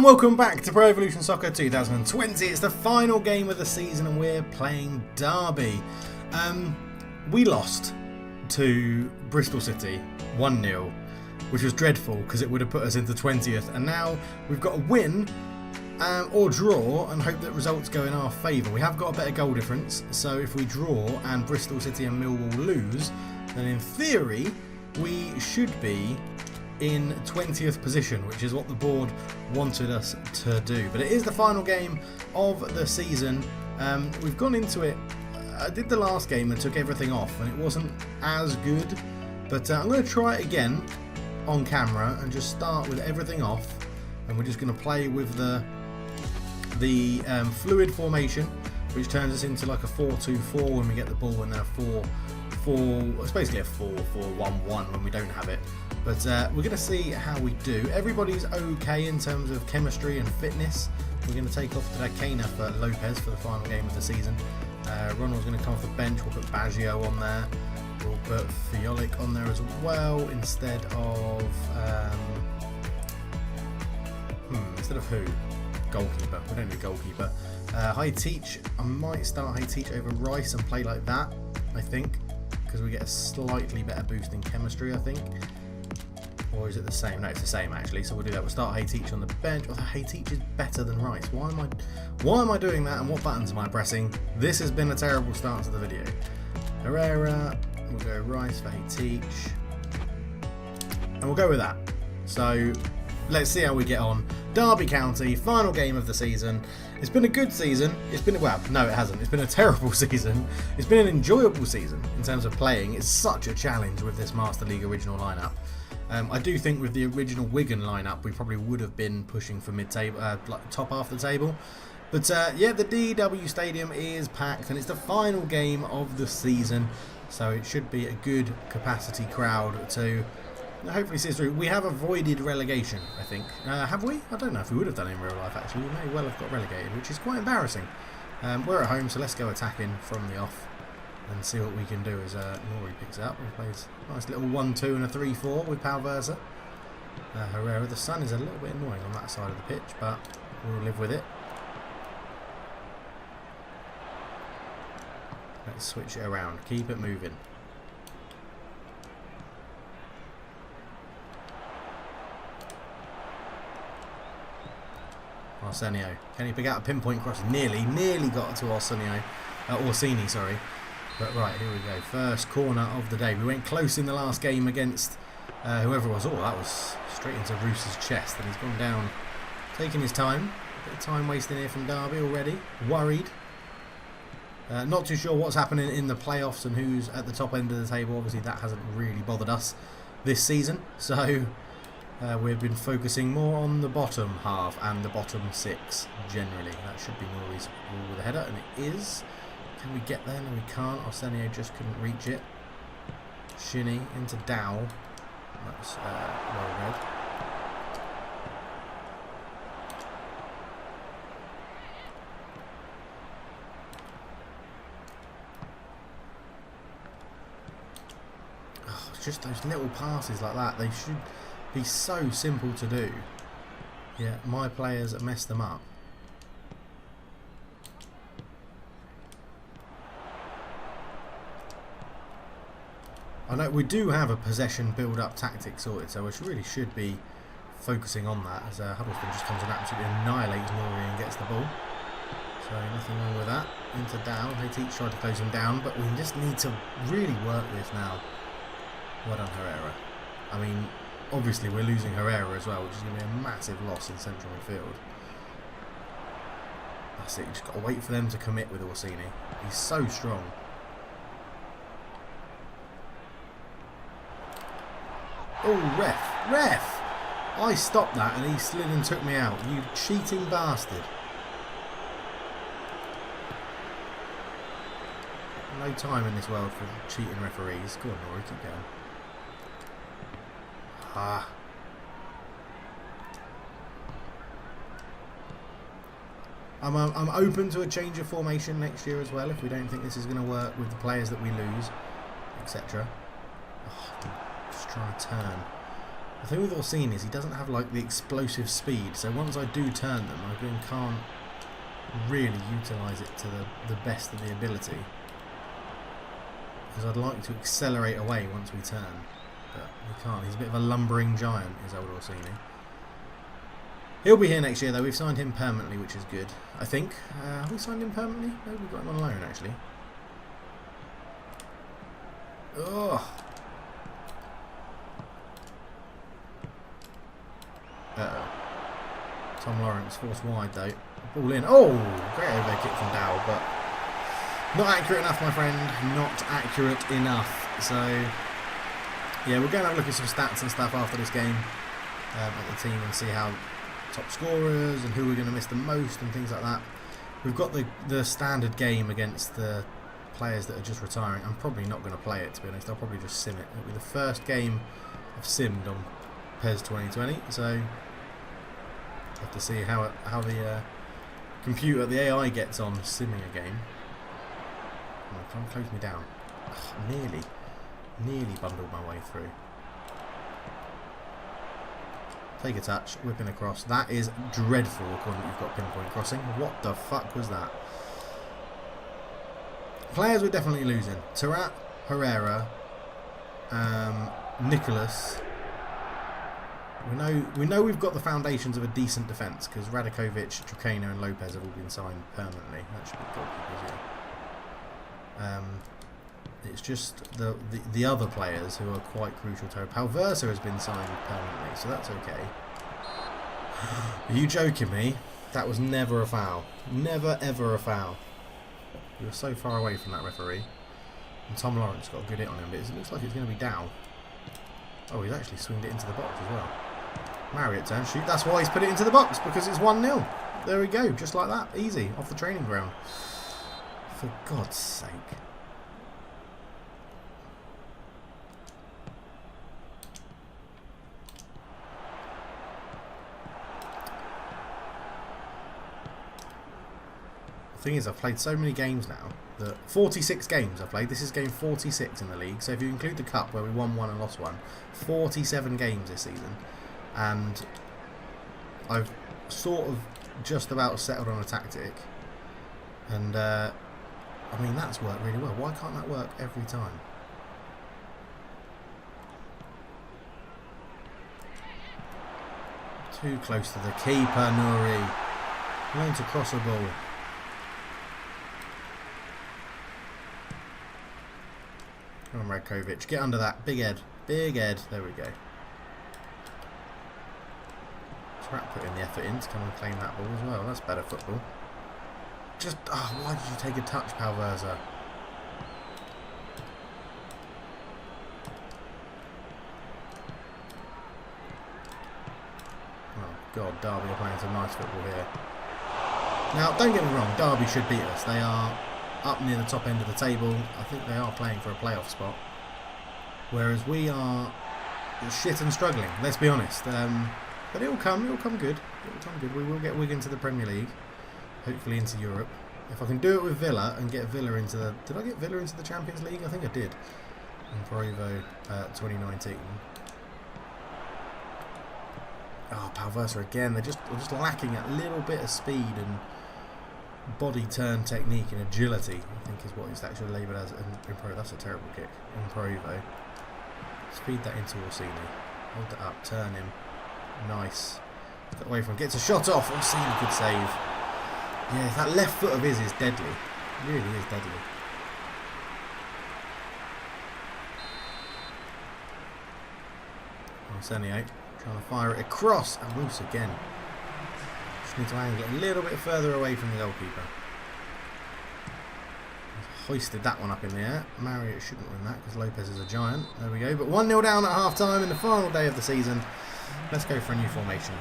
And welcome back to Pro Evolution Soccer 2020. It's the final game of the season and we're playing Derby. We lost to Bristol City 1-0, which was dreadful because it would have put us into 20th. And now we've got to win or draw and hope that results go in our favour. We have got a better goal difference, so if we draw and Bristol City and Millwall lose, then in theory we should be in 20th position, which is what the board wanted us to do. But it is the final game of the season. We've gone into it. I did the last game and took everything off and it wasn't as good, but I'm going to try it again on camera and just start with everything off, and we're just going to play with the fluid formation, which turns us into like a 4-2-4 when we get the ball, and then a 4-4, it's basically a 4-4-1-1 when we don't have it. But we're going to see how we do. Everybody's okay in terms of chemistry and fitness. We're going to take off Tadakena for Lopez for the final game of the season. Ronald's going to come off the bench. We'll put Baggio on there. We'll put Fiolik on there as well instead of who? Goalkeeper. We don't need a goalkeeper. High Teach. I might start High Teach over Rice and play like that, I think, because we get a slightly better boost in chemistry, I think. Or is it the same? No, it's the same actually. So we'll do that. We'll start Hey Teach on the bench. Although Hey Teach is better than Rice. Why am I doing that? And what buttons am I pressing? This has been a terrible start to the video. Herrera. We'll go Rice for Hey Teach, and we'll go with that. So let's see how we get on. Derby County, final game of the season. It's been a good season. Well, no, it hasn't. It's been a terrible season. It's been an enjoyable season in terms of playing. It's such a challenge with this Master League original lineup. I do think with the original Wigan lineup, we probably would have been pushing for mid-table, like top half the table. But yeah, the DW Stadium is packed, and it's the final game of the season, so it should be a good capacity crowd to hopefully see us through. We have avoided relegation, I think. Have we? I don't know if we would have done it in real life. Actually, we may well have got relegated, which is quite embarrassing. We're at home, so let's go attacking from the off and see what we can do as Nori picks it up. He plays a nice little 1-2 and a 3-4 with Pal Versa. Herrera, the sun is a little bit annoying on that side of the pitch, but we'll live with it. Let's switch it around, keep it moving. Arsenio, can he pick out a pinpoint cross? Nearly got to Arsenio. Orsini, sorry. But right, here we go. First corner of the day. We went close in the last game against whoever it was. Oh, that was straight into Roos's chest. And he's gone down, taking his time. A bit of time wasting here from Derby already. Worried. Not too sure what's happening in the playoffs and who's at the top end of the table. Obviously, that hasn't really bothered us this season. So we've been focusing more on the bottom half and the bottom six generally. That should be Nori's ball with a header, and it is. Can we get there? No, we can't. Arsenio just couldn't reach it. Shinny into Dow. That's well read. Oh, it's just those little passes like that. They should be so simple to do. Yeah, my players mess them up. I know we do have a possession build-up tactic sorted, so we really should be focusing on that, as Huddleston just comes and absolutely annihilates Nori and gets the ball. So nothing wrong with that. Into Dow. Hey Teach tried to close him down, but we just need to really work this now. Well done, Herrera. I mean, obviously we're losing Herrera as well, which is going to be a massive loss in central midfield. That's it, you just got to wait for them to commit with Orsini. He's so strong. Oh, ref! I stopped that and he slid and took me out. You cheating bastard. No time in this world for cheating referees. Go on, Nori, keep going. Ah. I'm open to a change of formation next year as well if we don't think this is going to work with the players that we lose, etc. Oh, just try to turn. The thing with Orsini is he doesn't have like the explosive speed, so once I do turn them, I again can't really utilise it to the best of the ability. Because I'd like to accelerate away once we turn, but we can't. He's a bit of a lumbering giant, is old Orsini. He'll be here next year though. We've signed him permanently, which is good, I think. Have we signed him permanently? No, we've got him on loan actually. Ugh. Uh-oh. Tom Lawrence forced wide though. Ball in. Oh! Great over kick from Dow, but not accurate enough, my friend. Not accurate enough. So, yeah, we're going to have a look at some stats and stuff after this game at the team and see how top scorers and who we're going to miss the most and things like that. We've got the standard game against the players that are just retiring. I'm probably not going to play it, to be honest. I'll probably just sim it. It'll be the first game I've simmed on PES 2020, so have to see how the computer, the AI gets on simming a game. Oh, come close me down. Ugh, nearly bundled my way through. Take a touch, whipping across. That is dreadful, according to you've got pinpoint crossing. What the fuck was that? Players we're definitely losing. Tarat, Herrera, Nicholas. We know we've got the foundations of a decent defence because Radakovic, Trukano and Lopez have all been signed permanently. That should be goalkeepers, yeah. It's just the other players who are quite crucial to it. Palversa has been signed permanently, so that's okay. Are you joking me? That was never a foul. Never ever a foul. We were so far away from that referee. And Tom Lawrence got a good hit on him, but it looks like it's going to be down. Oh, he's actually swinged it into the box as well. Marriott turn, shoot. That's why he's put it into the box, because it's 1-0. There we go, just like that. Easy, off the training ground. For God's sake. The thing is, I've played so many games now that 46 games I've played. This is game 46 in the league. So if you include the cup where we won one and lost one, 47 games this season, and I've sort of just about settled on a tactic. And I mean, that's worked really well. Why can't that work every time? Too close to the keeper, Nouri. Learn to cross a ball. Come on, Radkovic. Get under that. Big Ed. Big Ed. There we go. Trap putting the effort in to come and claim that ball as well. That's better football. Just, why did you take a touch, Palversa? Oh, God. Derby are playing some nice football here. Now, don't get me wrong. Derby should beat us. They are up near the top end of the table. I think they are playing for a playoff spot, whereas we are shit and struggling, let's be honest. But it'll come good. We will get Wigan to the Premier League, hopefully into Europe. If I can do it with Villa and get Villa into the... Did I get Villa into the Champions League? I think I did in Provo 2019. Oh, Palversa again. They're just lacking a little bit of speed and body turn technique and agility, I think is what it's actually labelled as in Provo. That's a terrible kick in Provo. Speed that into Orsini. Hold it up, turn him. Nice. Get away from him. Gets a shot off. Orsini, good save. Yeah, that left foot of his is deadly. It really is deadly. Orsini trying to fire it across. And loose again. Just need to angle it a little bit further away from the goalkeeper. He's hoisted that one up in the air. Marriott shouldn't win that because Lopez is a giant. There we go. But 1-0 down at half time in the final day of the season. Let's go for a new formation.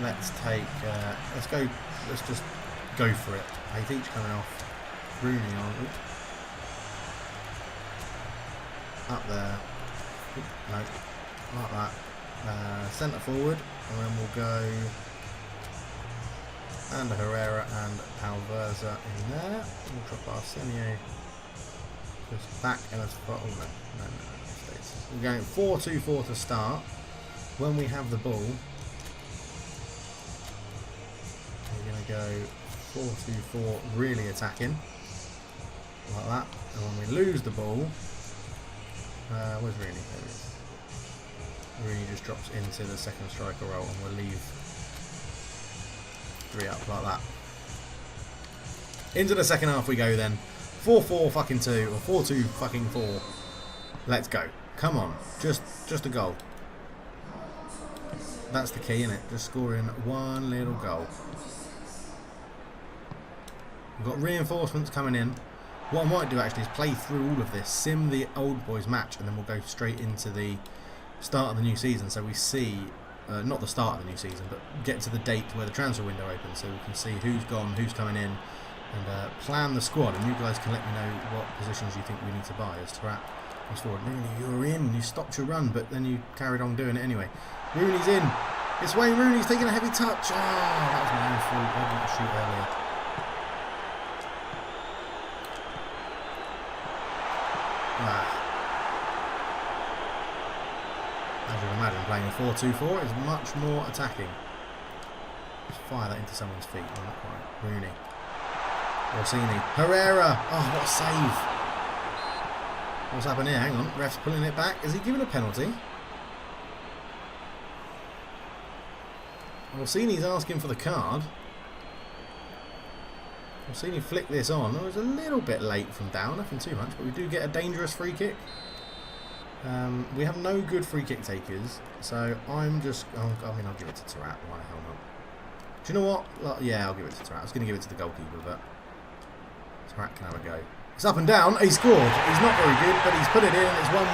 Let's just go for it. Heady coming off. Rooney on. Oops. Up there. Oop, no. Like that. Centre forward, and then we'll go and Herrera and Palversa in there. We'll drop Arsenio just back and as far. Oh no, stays. We're going 4-2-4 to start. When we have the ball, we're going to go 4-2-4, really attacking. Like that. And when we lose the ball, where's Rooney? There he is. Rooney just drops into the second striker role and we'll leave 3 up like that. Into the second half we go then. 4-4-2 or 4-2-4. Let's go. Come on. Just a goal. That's the key, isn't it? Just scoring one little goal. We've got reinforcements coming in. What I might do actually is play through all of this, sim the old boys match, and then we'll go straight into the start of the new season, so we see, not the start of the new season, but get to the date where the transfer window opens, so we can see who's gone, who's coming in, and plan the squad. And you guys can let me know what positions you think we need to buy. As Tarat comes forward, Rooney, you're in, you stopped your run, but then you carried on doing it anyway. Rooney's in. It's Wayne Rooney's taking a heavy touch. Oh, that was my own fault. I didn't shoot earlier. As you can imagine, playing a 4-2-4 is much more attacking. Just fire that into someone's feet. Oh, not quite. Rooney. Orsini. Herrera. Oh, what a save. What's happened here? Hang on. Ref's pulling it back. Is he giving a penalty? Orsini's asking for the card. Orsini flicked this on. It was a little bit late from down, nothing too much, but we do get a dangerous free kick. We have no good free kick takers, so I'm just... I mean, I'll give it to Tarat. Why the hell not? Do you know what? Well, yeah, I'll give it to Tarat. I was going to give it to the goalkeeper, but Tarat can have a go. It's up and down. He scored. He's not very good, but he's put it in, and it's 1-1.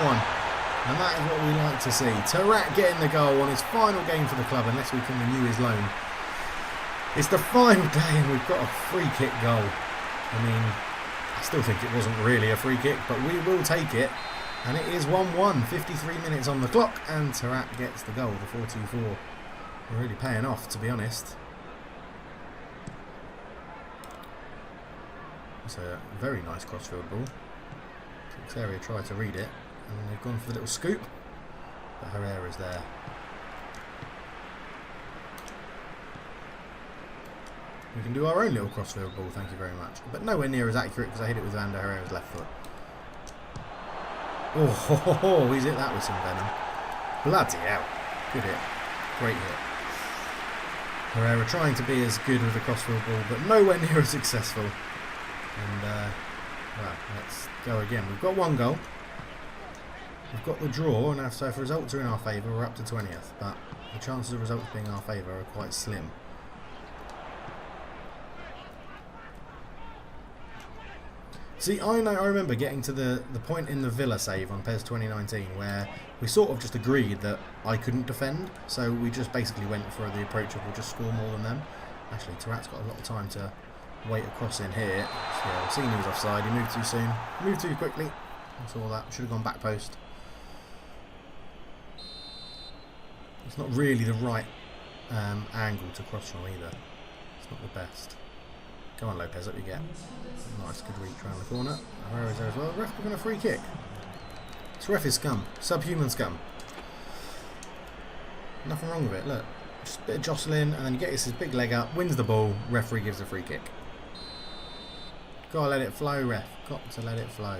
And that is what we like to see. Tarat getting the goal on his final game for the club, unless we can renew his loan. It's the final day and we've got a free kick goal. I mean, I still think it wasn't really a free kick, but we will take it. And it is 1-1, 53 minutes on the clock, and Tarat gets the goal, the 4-2-4. We're really paying off, to be honest. It's a very nice crossfield ball. Texeria tried to read it, and they've gone for the little scoop, but Herrera's there. We can do our own little crossfield ball, thank you very much. But nowhere near as accurate because I hit it with Vander Herrera's left foot. Oh, he's hit that with some venom. Bloody hell. Good hit. Great hit. Herrera trying to be as good with the crossfield ball, but nowhere near as successful. And, well, let's go again. We've got 1 goal. We've got the draw, and so if results are in our favour, we're up to 20th. But the chances of results being in our favour are quite slim. See, I remember getting to the point in the Villa save on PES 2019 where we sort of just agreed that I couldn't defend, so we just basically went for the approach of we'll just score more than them. Actually, Tarat's got a lot of time to wait a cross in here. So, yeah, Orsini was offside, he moved too soon, moved too quickly. That's all that, should have gone back post. It's not really the right angle to cross from either. It's not the best. Go on, Lopez, up you get. Nice, good reach around the corner. Herrera's there as well. Ref giving a free kick. This ref is scum. Subhuman scum. Nothing wrong with it, look. Just a bit of jostling, and then you get his big leg up, wins the ball, referee gives a free kick. Gotta let it flow, ref. Got to let it flow.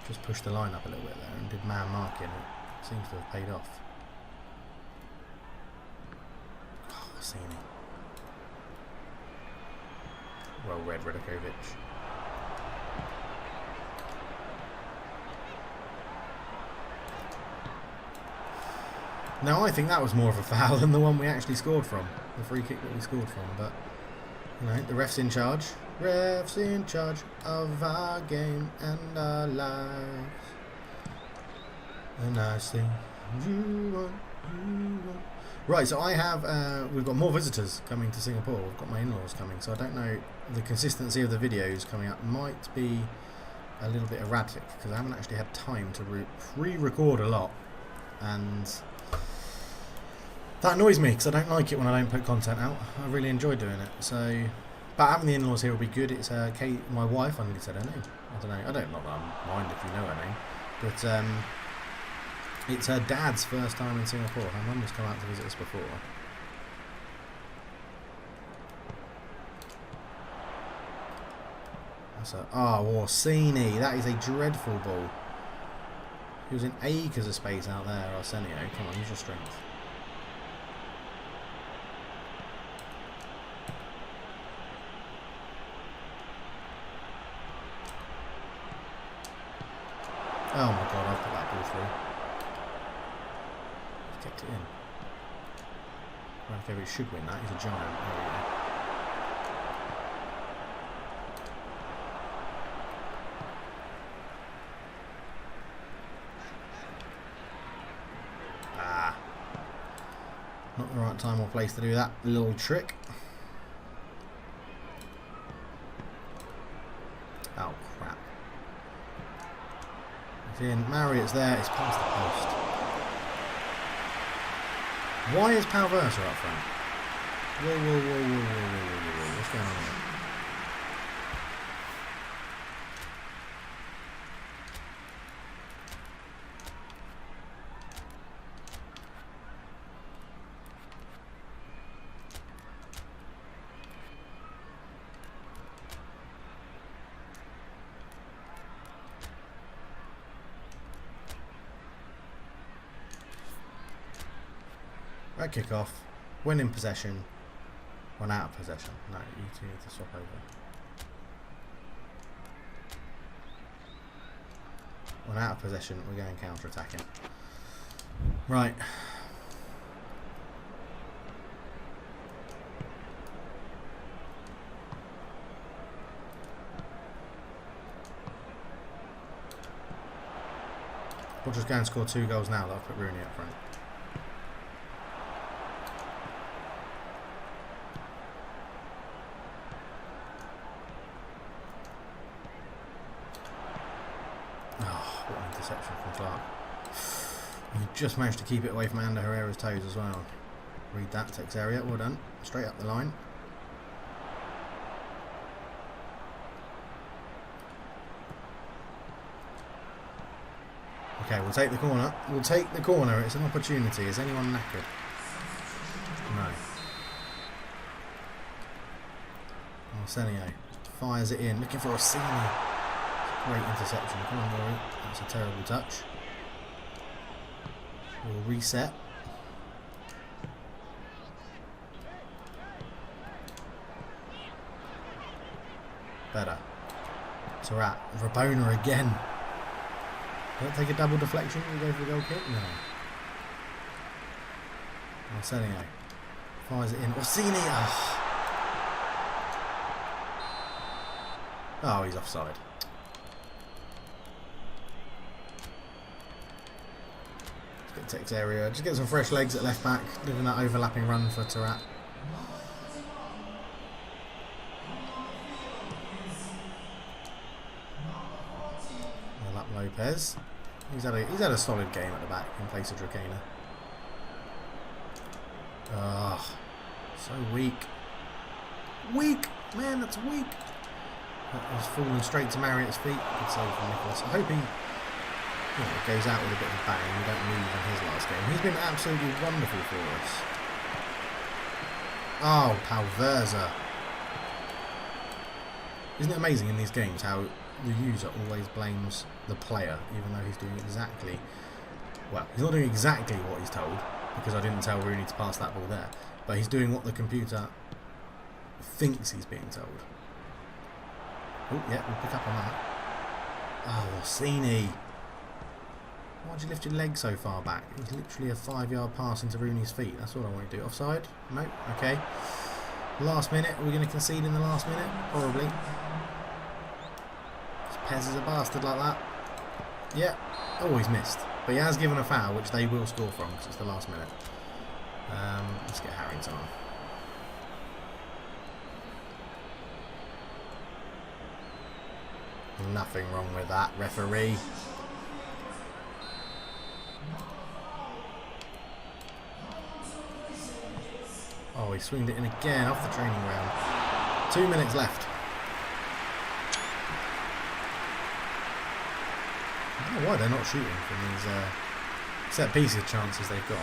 Just pushed the line up a little bit there and did man marking. It seems to have paid off. Oh, I've seen it. Well read, Redakovic. Now I think that was more of a foul than the one we actually scored from. The free kick that we scored from, but you know, the ref's in charge. Ref's in charge of our game and our lives. And I sing you want, you want. Right, so I have, we've got more visitors coming to Singapore. We've got my in-laws coming, so I don't know, the consistency of the videos coming up might be a little bit erratic, because I haven't actually had time to re-record a lot, and that annoys me, because I don't like it when I don't put content out. I really enjoy doing it, so, but having the in-laws here will be good. It's Kate, my wife, I nearly said her name. I don't know, not that I mind if you know her name, but It's her dad's first time in Singapore. Her mum has come out to visit us before. That's a... Oh, Orsini. That is a dreadful ball. He was in acres of space out there, Arsenio. Come on, use your strength. Oh my god, I've put that ball through. He's kicked it in. Rankovic should win that. He's a giant. There we go. Ah. Not the right time or place to do that little trick. Oh crap. It's in. Marriott's there. It's past the post. Why is Palversa up front? Whoa. What's going on here? Right kick off, win in possession, one out of possession. No, you two need to swap over. One out of possession, we're going counter attacking. Right. We'll just go and score 2 goals now. That'll put Rooney up front. Interception from Clark. He just managed to keep it away from Ander Herrera's toes as well. Read that, takes area, well done. Straight up the line. Okay, we'll take the corner. We'll take the corner. It's an opportunity. Is anyone knackered? No. Arsenio fires it in, looking for Orsini. Great interception. Come on, Rory. That's a terrible touch. We'll reset. Better. Tarat. Rabona again. Don't take a double deflection. We go for the goal kick. No. Arsenio fires it in. Orsini. Oh, he's offside. Takes area, just get some fresh legs at left back, doing that overlapping run for Tarat. Overlap Lopez. He's had a solid game at the back in place of Drakena. Ah, so weak. Weak, man, that's weak. That was falling straight to Marriott's feet. Good save from Nicholas. I hope he. It goes out with a bit of a bang. We don't lose in his last game. He's been absolutely wonderful for us. Oh, Palversa. Isn't it amazing in these games how the user always blames the player, even though he's doing exactly... Well, he's not doing exactly what he's told, because I didn't tell Rooney to pass that ball there. But he's doing what the computer thinks he's being told. Oh, yeah, we'll pick up on that. Oh, Orsini. Why'd you lift your leg so far back? It was literally a 5-yard pass into Rooney's feet. That's all I want to do. Offside? No? Okay. Last minute. Are we going to concede in the last minute? Probably. Pez is a bastard like that. Yeah. Oh, he's missed. But he has given a foul, which they will score from because it's the last minute. Let's get Harrington on. Nothing wrong with that, referee. Oh, he swinged it in again off the training ground. 2 minutes left. I don't know why they're not shooting from these set pieces chances they've got.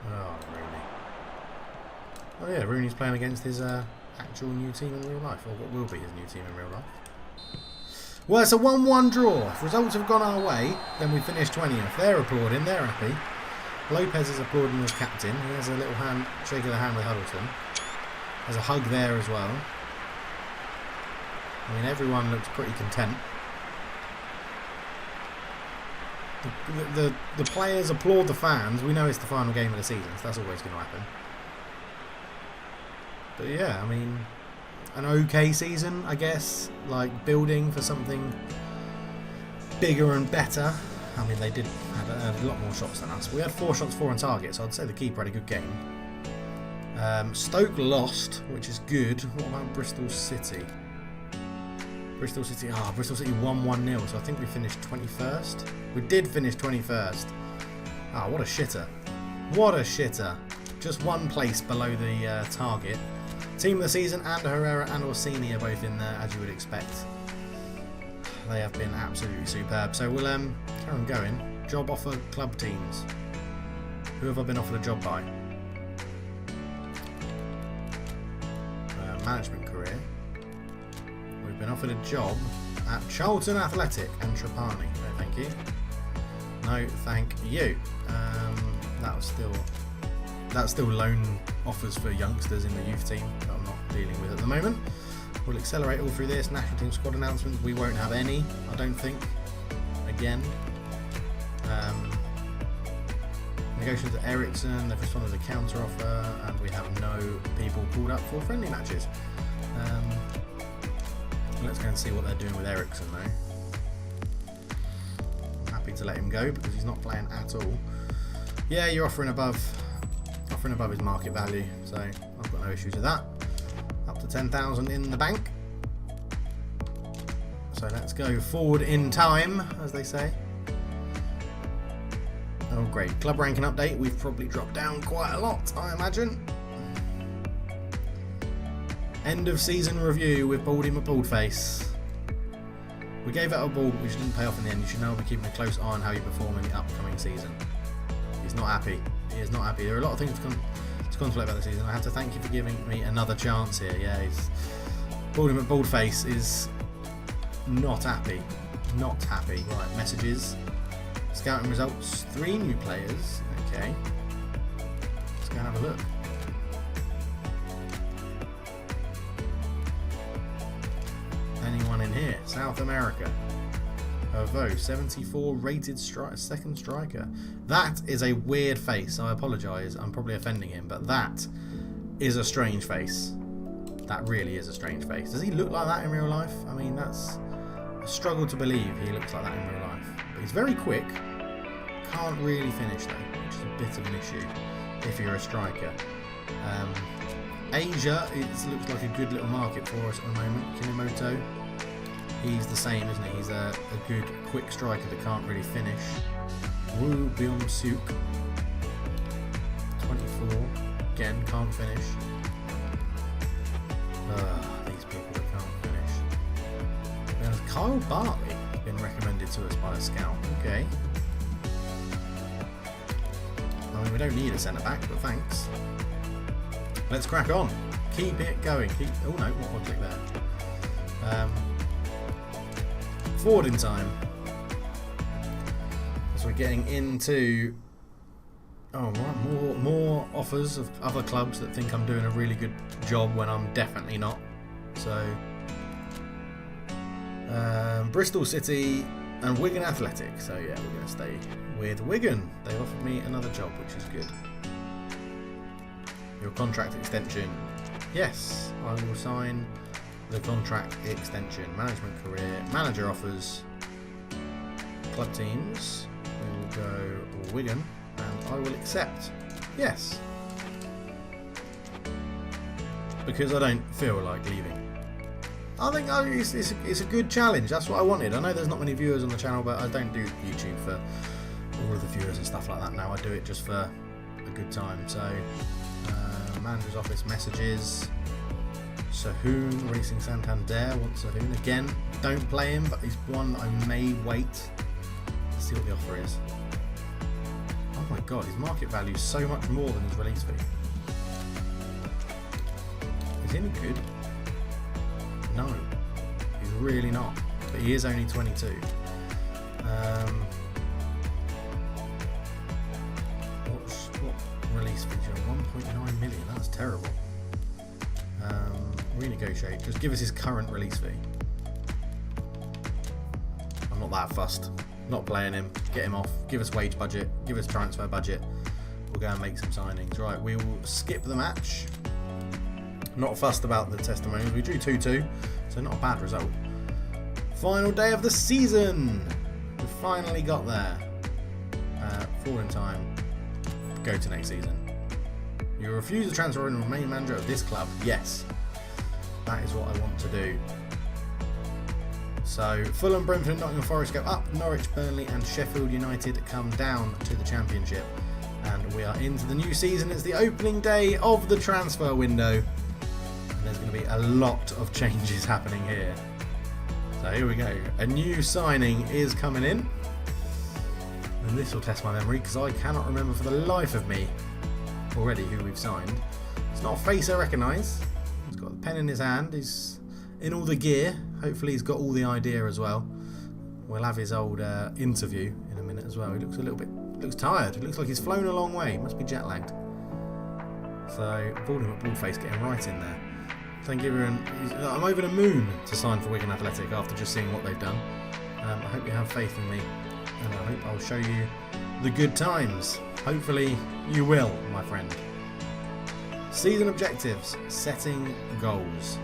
Oh, Rooney. Oh yeah, Rooney's playing against his actual new team in real life, or what will be his new team in real life. Well, it's a 1-1 draw. If results have gone our way, then we finish 20th. They're applauding, they're happy. Lopez is applauding as captain. He has a little shake of the hand with Huddleton. There's a hug there as well. I mean, everyone looks pretty content. The players applaud the fans. We know it's the final game of the season, so that's always going to happen. But yeah, I mean, an okay season, I guess. Like, building for something bigger and better. I mean, they did have a lot more shots than us. We had 4 shots, 4 on target, so I'd say the keeper had a good game. Stoke lost, which is good. What about Bristol City? Bristol City 1-1-0, so I think we finished 21st. We did finish 21st. Ah, what a shitter. What a shitter. Just 1 place below the target. Team of the season, and Herrera and Orsini are both in there, as you would expect. They have been absolutely superb. So we'll carry on going. Job offer club teams. Who have I been offered a job by? Management career. We've been offered a job at Charlton Athletic and Trapani. No, thank you. No, thank you. That's still loan offers for youngsters in the youth team that I'm not dealing with at the moment. We'll accelerate all through this. National team squad announcements. We won't have any, I don't think. Again. Negotiations at Ericsson. They've responded to the counter offer, and we have no people pulled up for friendly matches. Let's go and see what they're doing with Ericsson though. I'm happy to let him go because he's not playing at all. Yeah, you're offering above his market value, so I've got no issues with that. Up to 10,000 in the bank. So let's go forward in time, as they say. Oh great, club ranking update. We've probably dropped down quite a lot, I imagine. End of season review with Baldy McBaldface. We gave out a ball which didn't pay off in the end. You should now be keeping a close eye on how you perform in the upcoming season. He's not happy. He is not happy. There are a lot of things to contemplate about the season. I have to thank you for giving me another chance here. Yeah, Baldy McBaldface is not happy. Not happy. Right, messages. Scouting results. 3 new players. Okay. Let's go and have a look. Anyone in here? South America. Hervo, 74 rated second striker. That is a weird face. I apologise. I'm probably offending him, but that is a strange face. That really is a strange face. Does he look like that in real life? I mean, that's a struggle to believe he looks like that in real life. But he's very quick. Can't really finish though, which is a bit of an issue if you're a striker. Asia, it looks like a good little market for us at the moment. Kinimoto, he's the same, isn't he? He's a good quick striker that can't really finish. Woo Byung-suk, 24, again can't finish. These people that can't finish. There's Kyle Bartley been recommended to us by a scout. Okay. I mean, we don't need a centre back, but thanks. Let's crack on. Keep it going. Oh no, what click there? Forward in time. So we're getting into more offers of other clubs that think I'm doing a really good job when I'm definitely not. So Bristol City and Wigan Athletic. So yeah, we're going to stay with Wigan. They offered me another job, which is good. Your contract extension. Yes, I will sign the contract extension. Management career. Manager offers. Club teams. We will go Wigan, and I will accept. Yes. Because I don't feel like leaving. I think it's a good challenge. That's what I wanted. I know there's not many viewers on the channel, but I don't do YouTube for all of the viewers and stuff like that now. I do it just for a good time. So manager's office messages. Sahun, Racing Santander wants Sahun again. Don't play him, but he's one that I may wait to see what the offer is. Oh my god, his market value is so much more than his release fee. Is he any good? No, he's really not. But he is only 22. What release fee? 1.9 million. That's terrible. Renegotiate. Just give us his current release fee. I'm not that fussed. Not playing him. Get him off. Give us wage budget. Give us transfer budget. We'll go and make some signings. Right, we will skip the match. Not fussed about the testimonials. We drew 2-2, so not a bad result. Final day of the season. We finally got there. Forward in time. Go to next season. You refuse the transfer and remain manager of this club. Yes. That is what I want to do. So, Fulham, Brentford and Nottingham Forest go up. Norwich, Burnley and Sheffield United come down to the Championship. And we are into the new season. It's the opening day of the transfer window. And there's going to be a lot of changes happening here. So here we go. A new signing is coming in. And this will test my memory because I cannot remember for the life of me already who we've signed. It's not a face I recognise. He's got the pen in his hand. He's in all the gear. Hopefully he's got all the idea as well. We'll have his old interview in a minute as well. He looks a little bit, looks tired. It looks like he's flown a long way. He must be jet lagged. So Voldemort Ballface getting right in there. Thank you everyone. I'm over the moon to sign for Wigan Athletic after just seeing what they've done. I hope you have faith in me, and I hope I'll show you the good times. Hopefully you will, my friend. Season objectives, setting goals.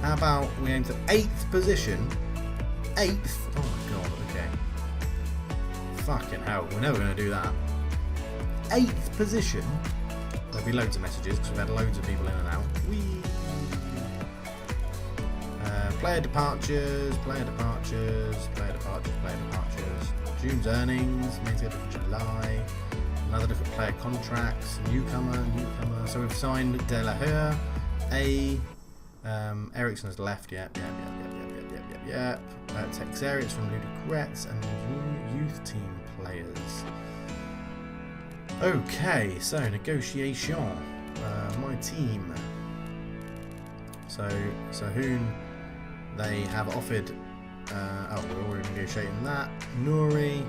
How about we aim to 8th position? 8th? Oh my god, okay. Fucking hell, we're never going to do that. 8th position? There'll be loads of messages because we've had loads of people in and out. Whee! Player departures, player departures, player departures, player departures. June's earnings, main schedule for July. Another look at player contracts. Newcomer. So we've signed De La Heur, Ericsson has left, yep. Texarius from Ludicrets and youth team players. Okay, so negotiation. My team. So Sahun, they have offered. We're already negotiating that. Nouri.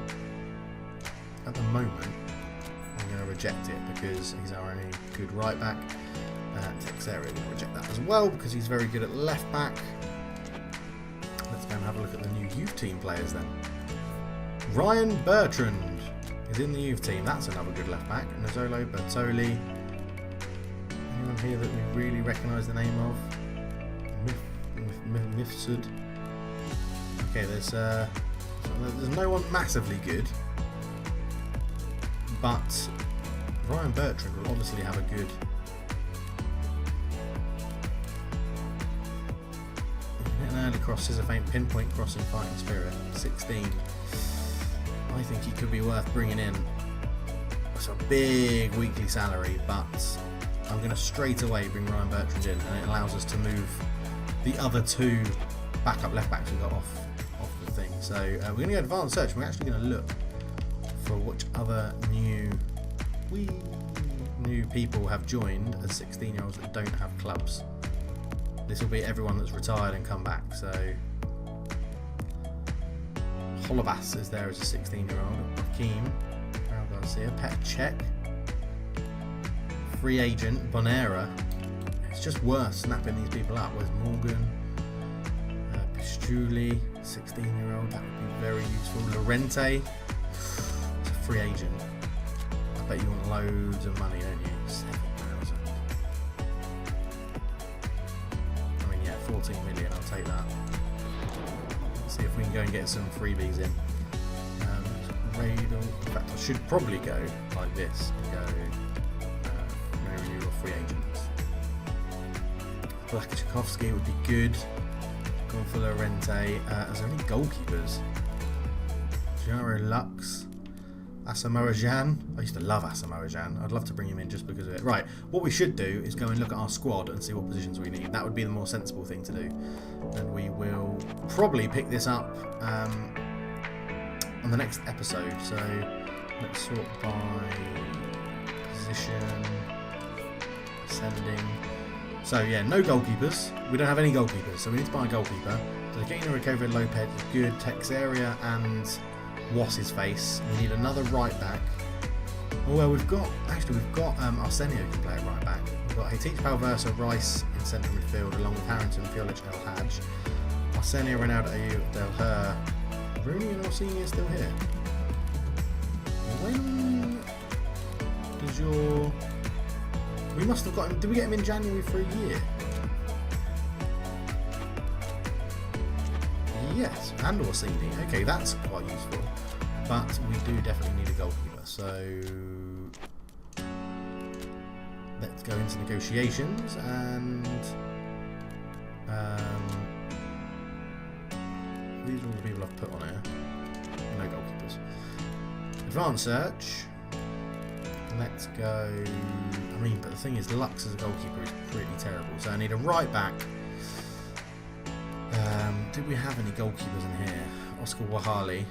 At the moment, I'm going to reject it because he's our only good right back. Texeria, we're going to reject that as well because he's very good at left back. Let's go and have a look at the new youth team players then. Ryan Bertrand is in the youth team. That's another good left back. Nozolo, Bertoli. Anyone here that we really recognise the name of? Mifsud. Okay, there's no one massively good, but Ryan Bertrand will obviously have a good. An early cross, scissor feint, pinpoint crossing, fighting spirit. 16. I think he could be worth bringing in. It's a big weekly salary, but I'm going to straight away bring Ryan Bertrand in, and it allows us to move the other two backup left backs we got off the thing. So we're going to go advanced search. We're actually going to look for which other new people have joined as 16-year-olds that don't have clubs. This will be everyone that's retired and come back. So Holobas is there as a 16-year-old. Hakeem, Raul Garcia, Pet Check, free agent Bonera. It's just worth snapping these people up. Where's Morgan? Pistuli, 16-year-old. That would be very useful. Lorente, it's a free agent. I bet you want loads of money, don't you? 7,000. I mean, yeah, 14 million. I'll take that. Let's see if we can go and get some freebies in. Radel. In fact, I should probably go like this and go Mary or free agents. Blakaczykowski would be good. Going for Lorente. There's only goalkeepers. Jaro Lux. Asamoah Gyan. I used to love Asamoah Gyan. I'd love to bring him in just because of it. Right, what we should do is go and look at our squad and see what positions we need. That would be the more sensible thing to do. And we will probably pick this up on the next episode. So let's sort by position, ascending. So yeah, no goalkeepers. We don't have any goalkeepers, so we need to buy a goalkeeper. So Gina, Recover, Lopez is good. Texeria and Wass's face. We need another right back. Oh well, we've got Arsenio can play at right back. We've got Hatich, Palversa, Rice in central midfield, along with Harrington, Fiolich, El Hadj. Arsenio, Ronaldo, Ayew, Del Her. Rooney and Orsini are still here. When does your... We must have got him... Did we get him in January for a year? Yes, and Orsini. Okay, that's quite useful. But we do definitely need a goalkeeper. So let's go into negotiations and these are all the people I've put on here. No goalkeepers. Advanced search. Let's go. I mean, but the thing is, Lux as a goalkeeper is pretty terrible. So I need a right back. Did we have any goalkeepers in here? Oscar Wahali,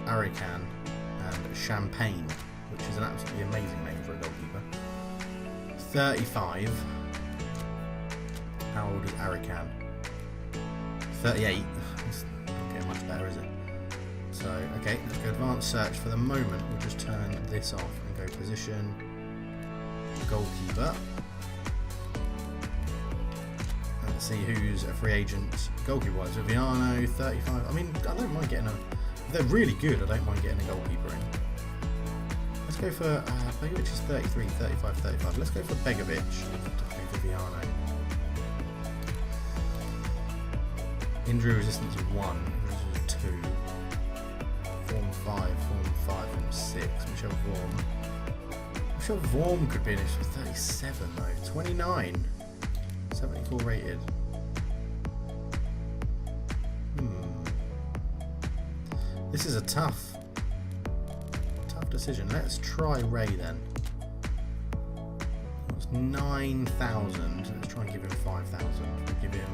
Arikan, and Champagne, which is an absolutely amazing name for a goalkeeper. 35. How old is Arikan? 38. It's not getting much better, is it? So, okay, let's go advanced search. For the moment, we'll just turn this off and go position, goalkeeper. Let's see who's a free agent goalkeeper-wise. Viviano, 35. I mean, I don't mind getting a... If they're really good, I don't mind getting a goalkeeper in. Let's go for... Begovic is 33, 35, 35. Let's go for Begovic. To Viviano. Injury resistance of 1. Injury resistance of 2. Form 5, form 5, form 6. Michel Vorm could be an issue. 37 though. 29. 74 rated. This is a tough decision. Let's try Ray then. It's 9,000. Let's try and give him 5,000. We'll give him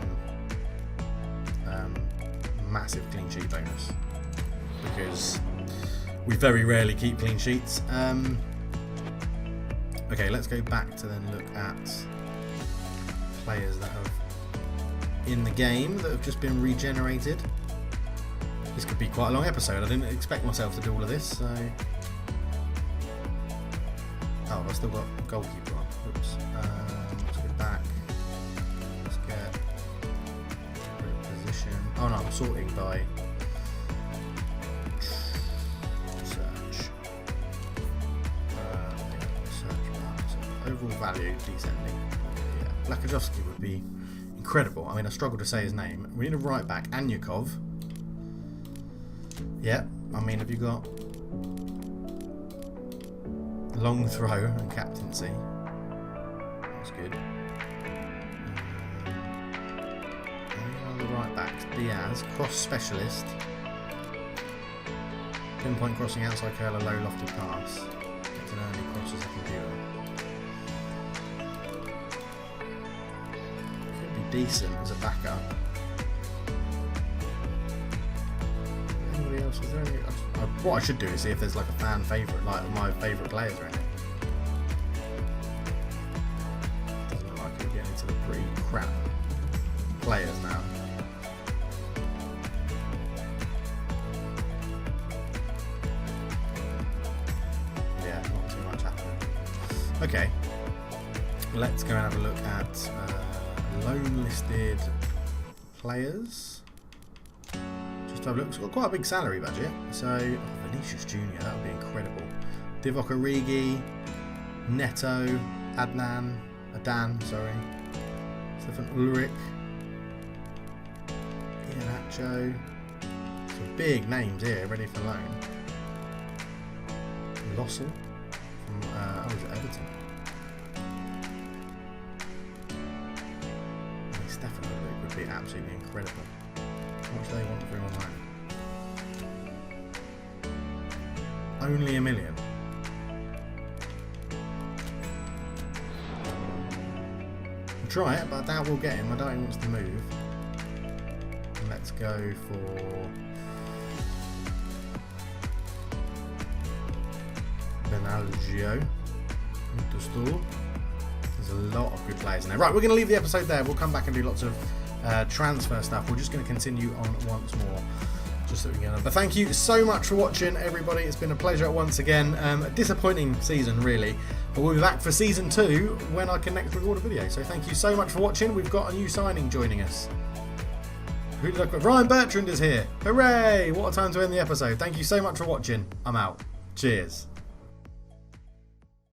massive clean sheet bonus because we very rarely keep clean sheets. Okay, let's go back to then look at players that have in the game that have just been regenerated. This could be quite a long episode. I didn't expect myself to do all of this, so... Oh, I've still got goalkeeper on. Oops. Let's go back. Let's get position. Oh no, I'm sorting by search. Search bar. So overall value descending. Yeah, Blakajowski would be incredible. I mean, I struggle to say his name. We need a right back. Anyukov. Yeah, I mean, have you got long throw and captaincy? That's good. On the right backs, Diaz, cross specialist, pinpoint crossing, outside curler, low lofted pass. Gets an early cross as a computer. Could be decent as a backup. Is there any, what I should do is see if there's like a fan favourite, like my favourite players are in it. Doesn't look like we're getting into the pretty crap players now. Yeah, not too much happening. Okay, let's go and have a look at loan listed players. It's got quite a big salary budget, so Vinicius Jr., that would be incredible. Divock Origi, Neto, Adan, Stefan Ulrich, Iheanacho. Some big names here, ready for loan. Lossell from Everton. Stefan Ulrich would be absolutely incredible. How much do they want for him on loan? Only $1 million. I'll try it, but I doubt we'll get him. I doubt he wants to move. Let's go for Benalgio. There's a lot of good players in there. Right, we're going to leave the episode there. We'll come back and do lots of transfer stuff. We're just going to continue on once more, just so we can get on. But thank you so much for watching, everybody. It's been a pleasure once again. A disappointing season, really. But we'll be back for Season 2 when I can next record a video. So thank you so much for watching. We've got a new signing joining us. Who did I put? Ryan Bertrand is here. Hooray! What a time to end the episode. Thank you so much for watching. I'm out. Cheers.